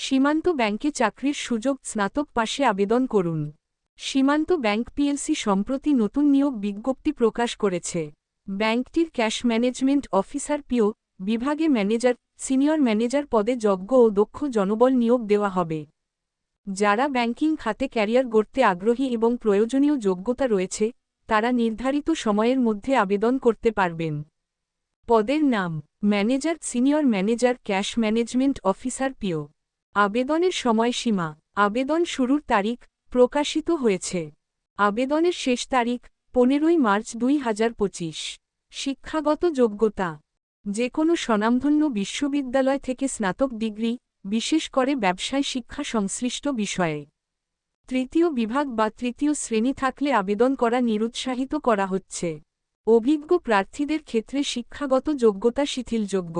সীমান্ত ব্যাংকে চাকরির সুযোগ স্নাতক পাশে আবেদন করুন। সীমান্ত ব্যাংক পিএলসি সম্প্রতি নতুন নিয়োগ বিজ্ঞপ্তি প্রকাশ করেছে। ব্যাংকটির ক্যাশ ম্যানেজমেন্ট অফিসার পিও বিভাগে ম্যানেজার, সিনিয়র ম্যানেজার পদে যোগ্য ও দক্ষ জনবল নিয়োগ দেওয়া হবে। যারা ব্যাংকিং খাতে ক্যারিয়ার গড়তে আগ্রহী এবং প্রয়োজনীয় যোগ্যতা রয়েছে, তারা নির্ধারিত সময়ের মধ্যে আবেদন করতে পারবেন। পদের নাম: manager, senior manager, cash management officer PO. আবেদনের সময়সীমা: আবেদন শুরুর তারিখ প্রকাশিত হয়েছে। আবেদনের শেষ তারিখ 15 মার্চ 2025। শিক্ষাগত যোগ্যতা: যে কোনো স্বনামধন্য বিশ্ববিদ্যালয় থেকে স্নাতক ডিগ্রি, বিশেষ করে ব্যবসায় শিক্ষা সংশ্লিষ্ট বিষয়ে। তৃতীয় বিভাগ বা তৃতীয় শ্রেণী থাকলে আবেদন করা নিরুৎসাহিত করা হচ্ছে। অভিজ্ঞ প্রার্থীদের ক্ষেত্রে শিক্ষাগত যোগ্যতা শিথিলযোগ্য।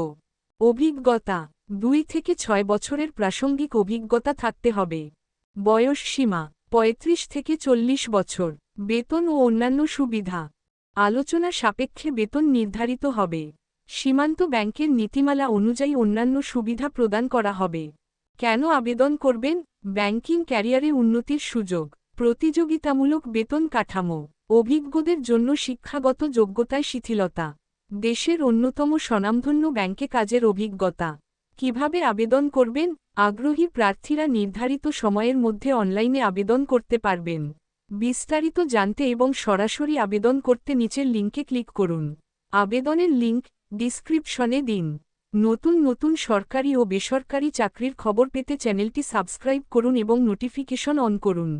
অভিজ্ঞতা: 2 থেকে 6 বছরের প্রাসঙ্গিক অভিজ্ঞতা থাকতে হবে। বয়স সীমা: 35 থেকে 40 বছর। বেতন ও অন্যান্য সুবিধা: আলোচনা সাপেক্ষে বেতন নির্ধারিত হবে। সীমান্ত ব্যাংকের নীতিমালা অনুযায়ী অন্যান্য সুবিধা প্রদান করা হবে। কেন আবেদন করবেন? ব্যাংকিং ক্যারিয়ারে উন্নতির সুযোগ, প্রতিযোগিতামূলক বেতন কাঠামো, অভিজ্ঞদের জন্য শিক্ষাগত যোগ্যতায় শিথিলতা, দেশের অন্যতম স্বনামধন্য ব্যাংকে কাজের অভিজ্ঞতা। কিভাবে আবেদন করবেন? আগ্রহী প্রার্থীরা নির্ধারিত সময়ের মধ্যে অনলাইনে আবেদন করতে পারবেন। বিস্তারিত জানতে এবং সরাসরি আবেদন করতে নিচের লিঙ্কে ক্লিক করুন। আবেদনের লিঙ্ক ডিসক্রিপশনে দিন। নতুন নতুন সরকারি ও বেসরকারি চাকরির খবর পেতে চ্যানেলটি সাবস্ক্রাইব করুন এবং নোটিফিকেশন অন করুন।